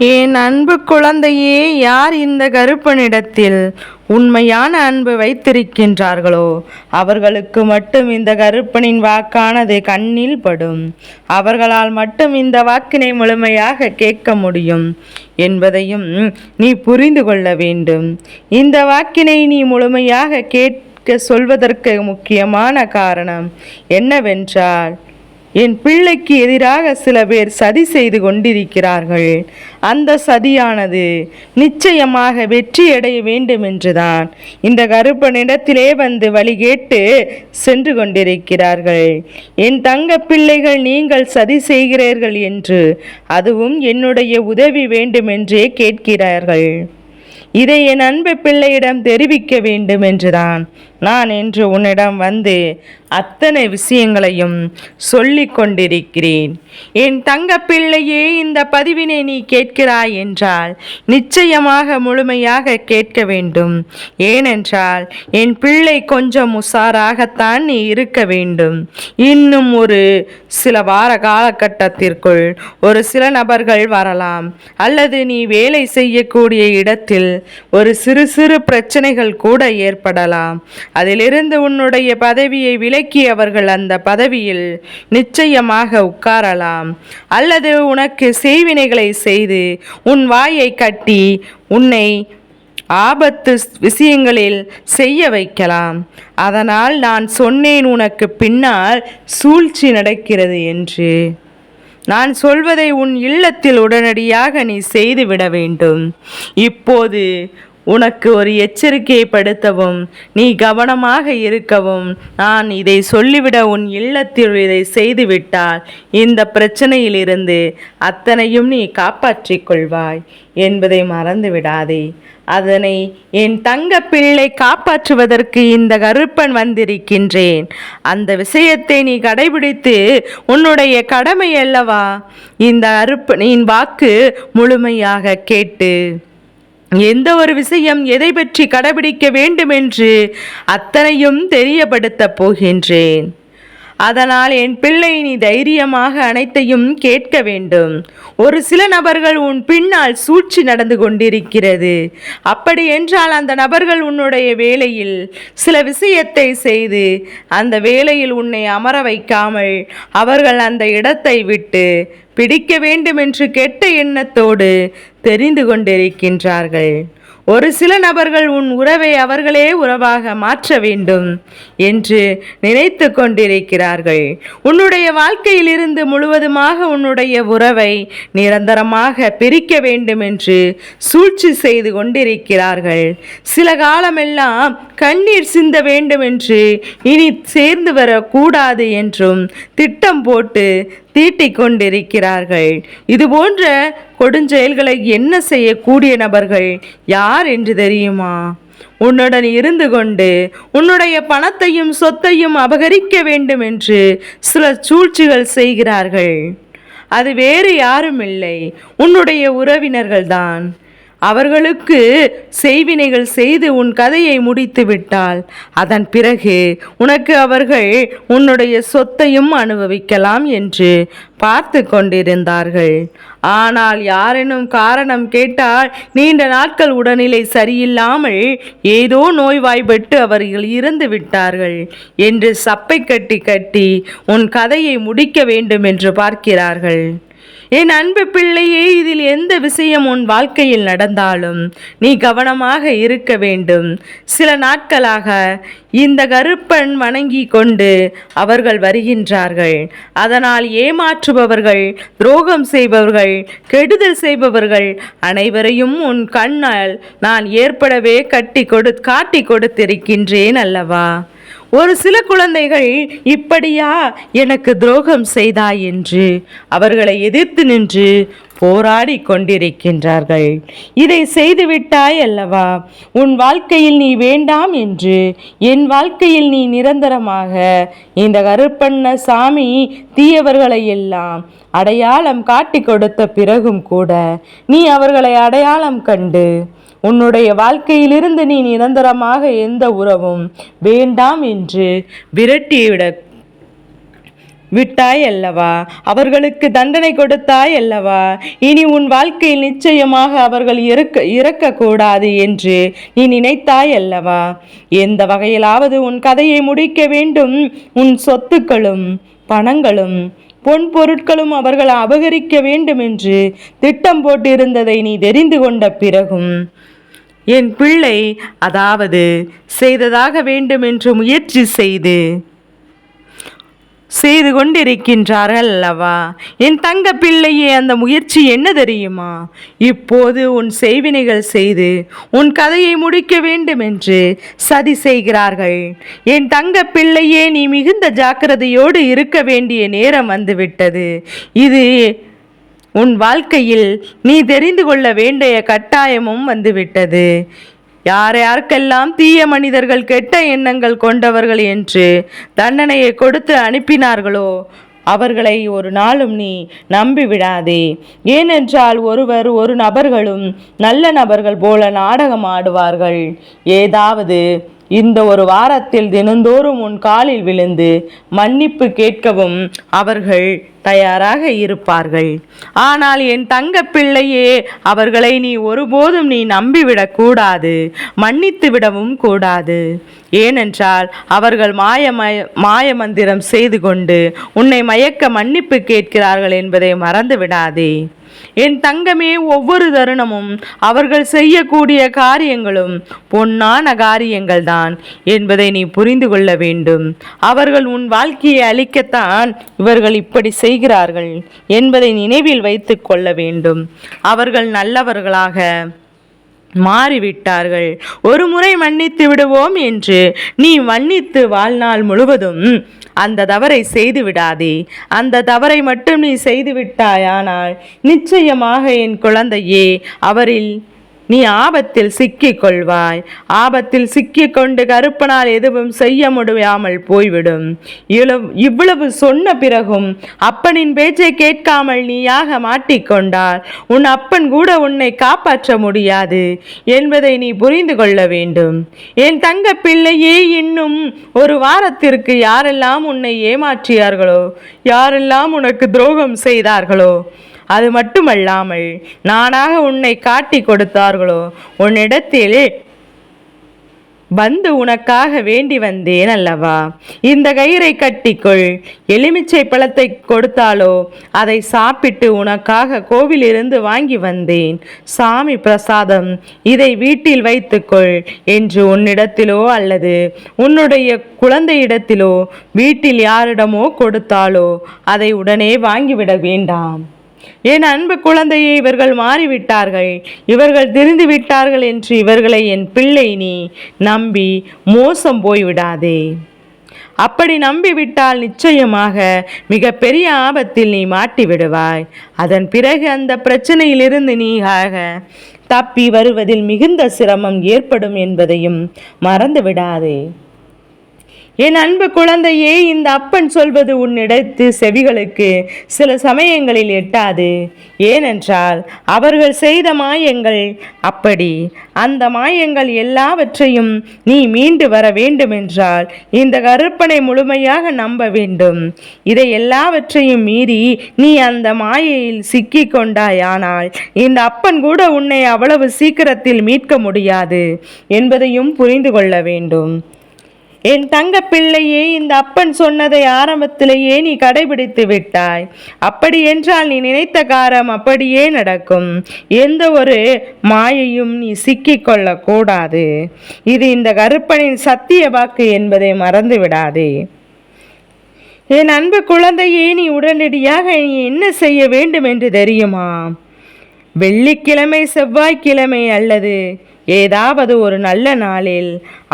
என் அன்பு குழந்தையே, யார் இந்த கருப்பனிடத்தில் உண்மையான அன்பு வைத்திருக்கின்றார்களோ அவர்களுக்கு மட்டும் இந்த கருப்பனின் வாக்கானது கண்ணில் படும். அவர்களால் மட்டும் இந்த வாக்கினை முழுமையாக கேட்க முடியும் என்பதையும் நீ புரிந்து கொள்ள வேண்டும். இந்த வாக்கினை நீ முழுமையாக கேட்க சொல்வதற்கு முக்கியமான காரணம் என்னவென்றால், என் பிள்ளைக்கு எதிராக சில பேர் சதி செய்து கொண்டிருக்கிறார்கள். அந்த சதியானது நிச்சயமாக வெற்றியடைய வேண்டும் என்றுதான் இந்த கருப்பனிடத்திலே வந்து வழி கேட்டு சென்று கொண்டிருக்கிறார்கள். என் தங்க பிள்ளைகள், நீங்கள் சதி செய்கிறீர்கள் என்று, அதுவும் என்னுடைய உதவி வேண்டுமென்றே கேட்கிறார்கள். இதை என் அன்பு பிள்ளையிடம் தெரிவிக்க வேண்டும் என்றுதான் நான் என்று உன்னிடம் வந்து அத்தனை விஷயங்களையும் சொல்லிக் கொண்டிருக்கிறேன். என் தங்க பிள்ளையே, இந்த பதிவினை நீ கேட்கிறாய் என்றால் நிச்சயமாக முழுமையாக கேட்க வேண்டும். ஏனென்றால் என் பிள்ளை கொஞ்சம் உஷாராகத்தான் நீ இருக்க வேண்டும். இன்னும் ஒரு சில வார காலகட்டத்திற்குள் ஒரு சில நபர்கள் வரலாம், அல்லது நீ வேலை செய்யக்கூடிய இடத்தில் ஒரு சிறு சிறு பிரச்சனைகள் கூட ஏற்படலாம். அதிலிருந்து உன்னுடைய பதவியை விலக்கி அவர்கள் அந்த பதவியில் நிச்சயமாக உட்காரலாம், அல்லது உனக்கு செய்வினைகளை செய்து உன் வாயை கட்டி உன்னை ஆபத்து விஷயங்களில் செய்ய வைக்கலாம். அதனால் நான் சொன்னேன், உனக்கு பின்னால் சூழ்ச்சி நடக்கிறது என்று. நான் சொல்வதை உன் இல்லத்தில் உடனடியாக நீ செய்துவிட வேண்டும். இப்போது உனக்கு ஒரு எச்சரிக்கையை படுத்தவும், நீ கவனமாக இருக்கவும் நான் இதை சொல்லிவிட உன் இல்லத்தில் இதை செய்துவிட்டால் இந்த பிரச்சனையிலிருந்து அத்தனையும் நீ காப்பாற்றிக் கொள்வாய் என்பதை மறந்து விடாதே. அதனை என் தங்க பிள்ளை காப்பாற்றுவதற்கு இந்த கருப்பன் வந்திருக்கின்றேன். அந்த விஷயத்தை நீ கடைபிடித்து உன்னுடைய கடமை அல்லவா. இந்த கருப்பனின் வாக்கு முழுமையாக கேட்டு எந்த ஒரு விஷயம் எதை பற்றி கடைபிடிக்க வேண்டும் என்று அத்தனையும் தெரியப்படுத்தப் போகின்றேன். அதனால் என் பிள்ளை, நீ தைரியமாக அனைத்தையும் கேட்க வேண்டும். ஒரு சில நபர்கள் உன் பின்னால் சூழ்ச்சி நடந்து கொண்டிருக்கிறது. அப்படி என்றால் அந்த நபர்கள் உன்னுடைய வேலையில் சில விஷயத்தை செய்து அந்த வேலையில் உன்னை அமர வைக்காமல் அவர்கள் அந்த இடத்தை விட்டு பிடிக்க வேண்டும் என்று கெட்ட எண்ணத்தோடு தெரிந்து கொண்டிருக்கின்றார்கள். ஒரு சில நபர்கள் உன் உறவை அவர்களே உறவாக மாற்ற வேண்டும் என்று நினைத்து கொண்டிருக்கிறார்கள். உன்னுடைய வாழ்க்கையிலிருந்து முழுவதுமாக உன்னுடைய உறவை நிரந்தரமாக பிரிக்க வேண்டும் என்று சூழ்ச்சி செய்து கொண்டிருக்கிறார்கள். சில காலமெல்லாம் கண்ணீர் சிந்த வேண்டும் என்று, இனி சேர்ந்து வரக்கூடாது என்றும் திட்டம் போட்டு தீட்டிக் கொண்டிருக்கிறார்கள். இது போன்ற கொடுஞ்செயல்களை என்ன செய்யக்கூடிய நபர்கள் யார் என்று தெரியுமா? உன்னுடன் இருந்து கொண்டு உன்னுடைய பணத்தையும் சொத்தையும் அபகரிக்க வேண்டும் என்று சில சூழ்ச்சிகள் செய்கிறார்கள். அது வேறு யாரும் இல்லை, உன்னுடைய உறவினர்கள்தான். அவர்களுக்கு செய்வினைகள் செய்து உன் கதையை முடித்து விட்டால் அதன் பிறகு உனக்கு அவர்கள் உன்னுடைய சொத்தையும் அனுபவிக்கலாம் என்று பார்த்து கொண்டிருந்தார்கள். ஆனால் யாரேனும் காரணம் கேட்டால் நீண்ட நாட்கள் உடல்நிலை சரியில்லாமல் ஏதோ நோய்வாய்ப்பட்டு அவர்கள் இறந்து விட்டார்கள் என்று சப்பை கட்டி கட்டி உன் கதையை முடிக்க வேண்டும் என்று பார்க்கிறார்கள். என் அன்பு பிள்ளையே, இதில் எந்த விஷயம் உன் வாழ்க்கையில் நடந்தாலும் நீ கவனமாக இருக்க வேண்டும். சில நாட்களாக இந்த கருப்பன் வணங்கி கொண்டு அவர்கள் வருகின்றார்கள். அதனால் ஏமாற்றுபவர்கள், துரோகம் செய்பவர்கள், கெடுதல் செய்பவர்கள் அனைவரையும் உன் கண்ணால் நான் ஏற்படவே காட்டி கொடுத்திருக்கின்றேன் அல்லவா. ஒரு சில குழந்தைகள் இப்படியா எனக்கு துரோகம் செய்தாய் என்று அவர்களை எதிர்த்து நின்று போராடி கொண்டிருக்கின்றார்கள். இதை செய்துவிட்டாய் அல்லவா, உன் வாழ்க்கையில் நீ வேண்டாம் என்று, என் வாழ்க்கையில் நீ நிரந்தரமாக இந்த கருப்பண்ண சாமி தீயவர்களை எல்லாம் அடையாளம் காட்டி கொடுத்த பிறகும் கூட நீ அவர்களை அடையாளம் கண்டு உன்னுடைய வாழ்க்கையிலிருந்து நீ நிரந்தரமாக எந்த உறவும் வேண்டாம் என்று விட்டாய் அல்லவா? அவர்களுக்கு தண்டனை கொடுத்தாய் அல்லவா? இனி உன் வாழ்க்கையில் நிச்சயமாக அவர்கள் இறக்கக்கூடாது என்று நீ நினைத்தாய் அல்லவா? எந்த வகையிலாவது உன் கதையை முடிக்க வேண்டும். உன் சொத்துக்களும் பணங்களும் பொன் பொருட்களும் அவர்கள் அபகரிக்க வேண்டும் என்று திட்டம் போட்டிருந்ததை நீ தெரிந்து கொண்ட பிறகும் என் பிள்ளை அதாவது செய்ததாக வேண்டும் என்று முயற்சி செய்து கொண்டிருக்கின்றார்கள் அல்லவா? என் தங்க பிள்ளையே, அந்த முயற்சி என்ன தெரியுமா? இப்போது உன் செய்வினைகள் செய்து உன் கதையை முடிக்க வேண்டும் என்று சதி செய்கிறார்கள். என் தங்க பிள்ளையே, நீ மிகுந்த ஜாக்கிரதையோடு இருக்க வேண்டிய நேரம் வந்துவிட்டது. இது உன் வாழ்க்கையில் நீ தெரிந்து கொள்ள வேண்டிய கட்டாயமும் வந்துவிட்டது. யாருக்கெல்லாம் தீய மனிதர்கள் கெட்ட எண்ணங்கள் கொண்டவர்கள் என்று தண்டனையை கொடுத்து அனுப்பினார்களோ அவர்களை ஒரு நாளும் நீ நம்பிவிடாதே. ஏனென்றால் ஒரு நபர்களும் நல்ல நபர்கள் போல நாடகம் ஆடுவார்கள். ஏதாவது இந்த ஒரு வாரத்தில் தினந்தோறும் உன் காலில் விழுந்து மன்னிப்பு கேட்கவும் அவர்கள் தயாராக இருப்பார்கள். ஆனால் என் தங்க பிள்ளையே, அவர்களை நீ ஒருபோதும் நீ நம்பிவிடக் கூடாது, மன்னித்து விடவும் கூடாது. ஏனென்றால் அவர்கள் மாய மந்திரம் செய்து கொண்டு உன்னை மயக்க மன்னிப்பு கேட்கிறார்கள் என்பதை மறந்து விடாதே. என் தங்கமே, ஒவ்வொரு தருணமும் அவர்கள் செய்யக்கூடிய காரியங்களும் பொன்னான காரியங்கள் தான் என்பதை நீ புரிந்து கொள்ள வேண்டும். அவர்கள் உன் வாழ்க்கையை அழிக்கத்தான் இவர்கள் இப்படி செய்கிறார்கள் என்பதை நினைவில் வைத்து கொள்ள வேண்டும். அவர்கள் நல்லவர்களாக மாறிவிட்டார்கள். ஒரு முறை மன்னித்து விடுவோம் என்று நீ மன்னித்து வாழ்நாள் முழுவதும் அந்த தவறை செய்து விடாதே. அந்த தவறை மட்டும் நீ செய்து விட்டாயானால் நிச்சயமாக என் குழந்தையே, அவரில் நீ ஆபத்தில் சிக்கிக் கொள்வாய். ஆபத்தில் சிக்கிக்கொண்டு கருப்பனால் எதுவும் செய்ய முடியாமல் போய்விடும். இவ்வளவு சொன்ன பிறகும் அப்பனின் பேச்சை கேட்காமல் நீயாக மாட்டிக்கொண்டால் உன் அப்பன் கூட உன்னை காப்பாற்ற முடியாது என்பதை நீ புரிந்து கொள்ள வேண்டும். என் தங்க பிள்ளையே, இன்னும் ஒரு வாரத்திற்கு யாரெல்லாம் உன்னை ஏமாற்றியார்களோ, யாரெல்லாம் உனக்கு துரோகம் செய்தார்களோ, அது மட்டுமல்லாமல் நானாக உன்னை காட்டி கொடுத்தார்களோ உன்னிடத்தில் வந்து உனக்காக வேண்டி வந்தேன் அல்லவா? இந்த கயிறை கட்டிக்கொள். எலுமிச்சை பழத்தை கொடுத்தாலோ அதை சாப்பிட்டு உனக்காக கோவிலிருந்து வாங்கி வந்தேன். சாமி பிரசாதம், இதை வீட்டில் வைத்துக்கொள் என்று உன்னிடத்திலோ அல்லது உன்னுடைய குழந்தையிடத்திலோ வீட்டில் யாரிடமோ கொடுத்தாலோ அதை உடனே வாங்கிவிட வேண்டாம். என் அன்பு குழந்தையை, இவர்கள் மாறிவிட்டார்கள், இவர்கள் திரிந்து விட்டார்கள் என்று இவர்களை என் பிள்ளை நீ நம்பி மோசம் போய்விடாதே. அப்படி நம்பிவிட்டால் நிச்சயமாக மிக பெரிய ஆபத்தில் நீ மாட்டி விடுவாய். அதன் பிறகு அந்த பிரச்சனையிலிருந்து நீயாக தப்பி வருவதில் மிகுந்த சிரமம் ஏற்படும் என்பதையும் மறந்து விடாதே. என் அன்பு குழந்தையே, இந்த அப்பன் சொல்வது உன்னிடத்து செவிகளுக்கு சில சமயங்களில் எட்டாது. ஏனென்றால் அவர்கள் செய்த மாயங்கள் அப்படி. அந்த மாயங்கள் எல்லாவற்றையும் நீ மீண்டு வர வேண்டுமென்றால் இந்த கருப்பனை முழுமையாக நம்ப வேண்டும். இதை எல்லாவற்றையும் மீறி நீ அந்த மாயையில் சிக்கி கொண்டாயானால் இந்த அப்பன் கூட உன்னை அவ்வளவு சீக்கிரத்தில் மீட்க முடியாது என்பதையும் புரிந்து கொள்ள வேண்டும். என் தங்க பிள்ளையே, இந்த அப்பன் சொன்னதை ஆரம்பத்திலேயே நீ கடைபிடித்து விட்டாய். அப்படி என்றால் நீ நினைத்த காரம் அப்படியே நடக்கும். எந்த ஒரு மாயையும் நீ சிக்கிக் கொள்ளக்கூடாது. இது இந்த கருப்பனின் சத்திய வாக்கு என்பதை மறந்து விடாதே. என் அன்பு குழந்தையே, நீ உடனடியாக நீ என்ன செய்ய வேண்டும் என்று தெரியுமா? வெள்ளிக்கிழமை, செவ்வாய்க்கிழமை அல்லது ஏதாவது ஒரு நல்ல நாளில்,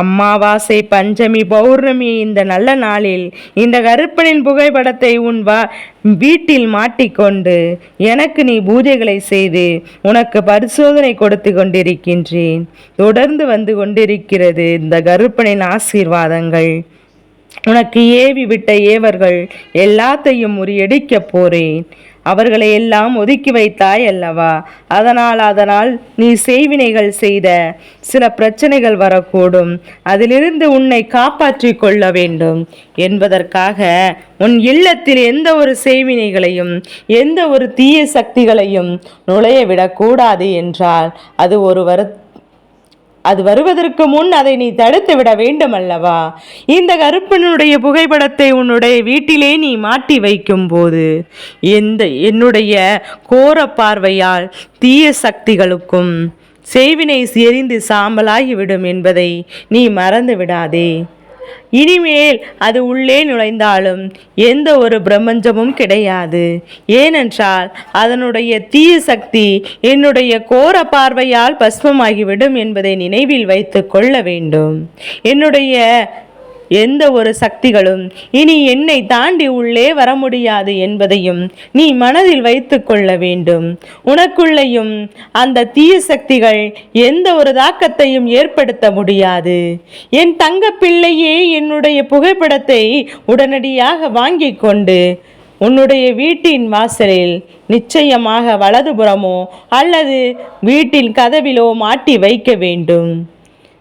அமாவாசை, பஞ்சமி, பௌர்ணமி, இந்த நல்ல நாளில் இந்த கருப்பனின் புகைப்படத்தை உன் வீட்டில் மாட்டிக்கொண்டு எனக்கு நீ பூஜைகளை செய்து உனக்கு பரிசோதனை கொடுத்து கொண்டிருக்கின்றேன். தொடர்ந்து வந்து கொண்டிருக்கிறது இந்த கருப்பனின் ஆசீர்வாதங்கள். உனக்கு ஏவி விட்ட ஏவர்கள் எல்லாத்தையும் முறியடிக்க போறேன். அவர்களை எல்லாம் ஒதுக்கி வைத்தாய் அல்லவா? அதனால் நீ செய்வினைகள் செய்த சில பிரச்சனைகள் வரக்கூடும். அதிலிருந்து உன்னை காப்பாற்றிக் கொள்ள வேண்டும் என்பதற்காக உன் இல்லத்தில் எந்த ஒரு செய்வினைகளையும் எந்த ஒரு தீய சக்திகளையும் நுழைய விடக்கூடாது என்றால் அது வருவதற்கு முன் அதை நீ தடுத்து விட வேண்டும் அல்லவா? இந்த கருப்பனுடைய புகைப்படத்தை உன்னுடைய வீட்டிலே நீ மாட்டி வைக்கும் போது என்னுடைய கோர பார்வையால் தீய சக்திகளுக்கும் செய்வினை எரிந்து சாம்பலாகிவிடும் என்பதை நீ மறந்து விடாதே. இனிமேல் அது உள்ளே நுழைந்தாலும் எந்த ஒரு பிரபஞ்சமும் கிடையாது. ஏனென்றால் அதனுடைய தீய சக்தி என்னுடைய கோர பார்வையால் பஸ்மமாகிவிடும் என்பதை நினைவில் வைத்து கொள்ள வேண்டும். என்னுடைய எந்த ஒரு சக்திகளும் இனி என்னை தாண்டி உள்ளே வர முடியாது என்பதையும் நீ மனதில் வைத்து கொள்ள வேண்டும். உனக்குள்ளேயும் அந்த தீய சக்திகள் எந்த ஒரு தாக்கத்தையும் ஏற்படுத்த முடியாது. என் தங்க பிள்ளையே, என்னுடைய புகைப்படத்தை உடனடியாக வாங்கி கொண்டு உன்னுடைய வீட்டின் வாசலில் நிச்சயமாக வலதுபுறமோ அல்லது வீட்டின் கதவிலோ மாட்டி வைக்க வேண்டும்.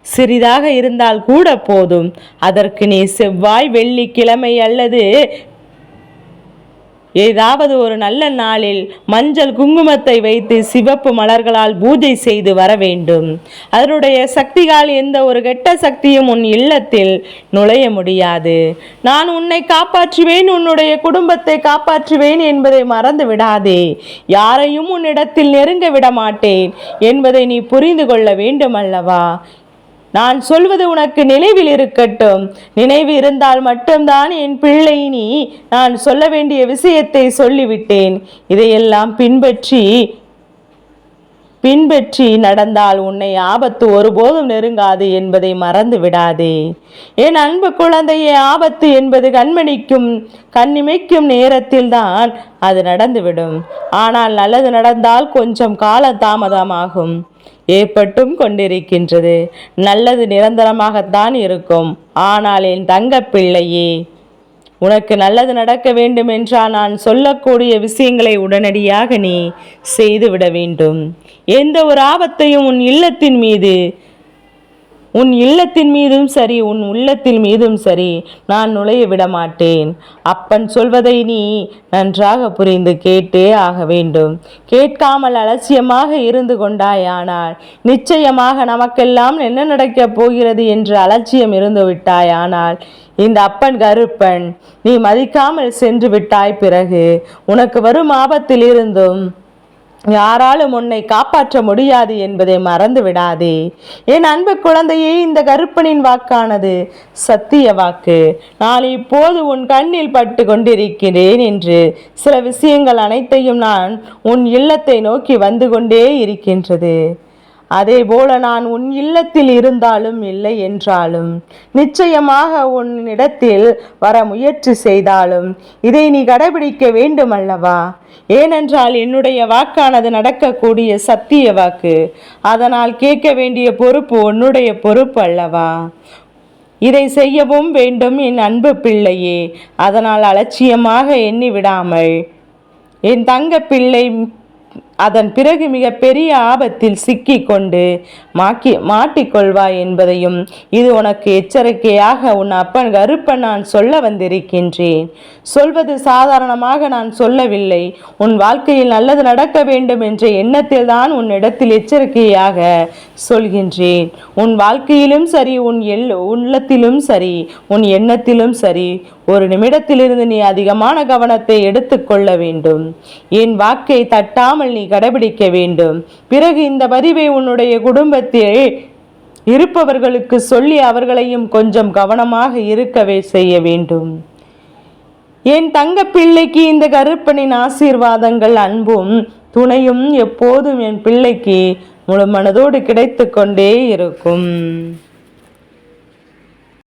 சிறிதாக இருந்தால் கூட போதும். அதற்கு நீ செவ்வாய், வெள்ளிக்கிழமை அல்லது ஏதாவது ஒரு நல்ல நாளில் மஞ்சள் குங்குமத்தை வைத்து சிவப்பு மலர்களால் பூஜை செய்து வர வேண்டும். அதனுடைய சக்தியால் எந்த ஒரு கெட்ட சக்தியும் உன் இல்லத்தில் நுழைய முடியாது. நான் உன்னை காப்பாற்றுவேன், உன்னுடைய குடும்பத்தை காப்பாற்றுவேன் என்பதை மறந்து விடாதே. யாரையும் உன்னிடத்தில் நெருங்க விட மாட்டேன் என்பதை நீ புரிந்து கொள்ள வேண்டும் அல்லவா? நான் சொல்வது உனக்கு நினைவில் இருக்கட்டும். நினைவு இருந்தால் மட்டும்தான் என் பிள்ளை நீ நான் சொல்ல வேண்டிய விஷயத்தை சொல்லிவிட்டேன். இதையெல்லாம் பின்பற்றி நடந்தால் உன்னை ஆபத்து ஒருபோதும் நெருங்காது என்பதை மறந்து விடாதே. என் அன்பு குழந்தையே, ஆபத்து என்பது கண்ணிமைக்கும் நேரத்தில் தான் அது நடந்துவிடும். ஆனால் நல்லது நடந்தால் கொஞ்சம் கால தாமதமாகும் ஏற்பட்டும் கொண்டிருக்கின்றது. நல்லது நிரந்தரமாகத்தான் இருக்கும். ஆனால் என் தங்க பிள்ளையே, உனக்கு நல்லது நடக்க வேண்டும் என்றால் நான் சொல்லக்கூடிய விஷயங்களை உடனடியாக நீ செய்துவிட வேண்டும். எந்த ஒரு ஆபத்தையும் உன் இல்லத்தின் மீதும் சரி, உன் உள்ளத்தில் மீதும் சரி நான் நுழைய விட மாட்டேன். அப்பன் சொல்வதை நீ நன்றாக புரிந்து கேட்டே ஆக வேண்டும். கேட்காமல் அலட்சியமாக இருந்து கொண்டாயானால் நிச்சயமாக நமக்கெல்லாம் என்ன நடக்கப் போகிறது என்று அலட்சியம் இருந்து விட்டாயானால் இந்த அப்பன் கருப்பன் நீ மதிக்காமல் சென்று விட்டாய். பிறகு உனக்கு வரும் ஆபத்தில் இருந்தும் யாராலும் உன்னை காப்பாற்ற முடியாது என்பதை மறந்து விடாதே. என் அன்பு குழந்தையே, இந்த கருப்பனின் வாக்கானது சத்திய வாக்கு. நான் இப்போது உன் கண்ணில் பட்டு கொண்டிருக்கிறேன் என்று சில விஷயங்கள் அனைத்தையும் நான் உன் இல்லத்தை நோக்கி வந்து கொண்டே இருக்கின்றது. அதே போல நான் உன் இல்லத்தில் இருந்தாலும் இல்லை என்றாலும் நிச்சயமாக உன்னிடத்தில் வர முயற்சி செய்தாலும் இதை நீ கடைபிடிக்க வேண்டும் அல்லவா? ஏனென்றால் என்னுடைய வாக்கானது நடக்கக்கூடிய சத்திய வாக்கு. அதனால் கேட்க வேண்டிய பொறுப்பு உன்னுடைய பொறுப்பு அல்லவா? இதை செய்யவும் வேண்டும் என் அன்பு பிள்ளையே. அதனால் அலட்சியமாக எண்ணி விடாமல் என் தங்க பிள்ளை அதன் பிறகு மிக பெரிய ஆபத்தில் சிக்கி கொண்டு மாட்டிக்கொள்வாய் என்பதையும் இது உனக்கு எச்சரிக்கையாக உன் அப்பன் கருப்பன் நான் சொல்ல வந்திருக்கின்றேன். சொல்வது சாதாரணமாக நான் சொல்லவில்லை. உன் வாழ்க்கையில் நல்லது நடக்க வேண்டும் என்ற எண்ணத்தில் தான் உன்னிடத்தில் எச்சரிக்கையாக சொல்கின்றேன். உன் வாழ்க்கையிலும் சரி, உன் உள்ளத்திலும் சரி, உன் எண்ணத்திலும் சரி, ஒரு நிமிடத்திலிருந்து நீ அதிகமான கவனத்தை எடுத்துக்கொள்ள வேண்டும். என் வாக்கை தட்டாமல் நீ கடைபிடிக்க வேண்டும். பிறகு இந்த பதிவை உன்னுடைய குடும்பத்தில் இருப்பவர்களுக்கு சொல்லி அவர்களையும் கொஞ்சம் கவனமாக இருக்கவே செய்ய வேண்டும். என் தங்க பிள்ளைக்கு இந்த கருப்பனின் ஆசீர்வாதங்கள், அன்பும் துணையும் எப்போதும் என் பிள்ளைக்கு முழு மனதோடு கிடைத்து கொண்டே இருக்கும்.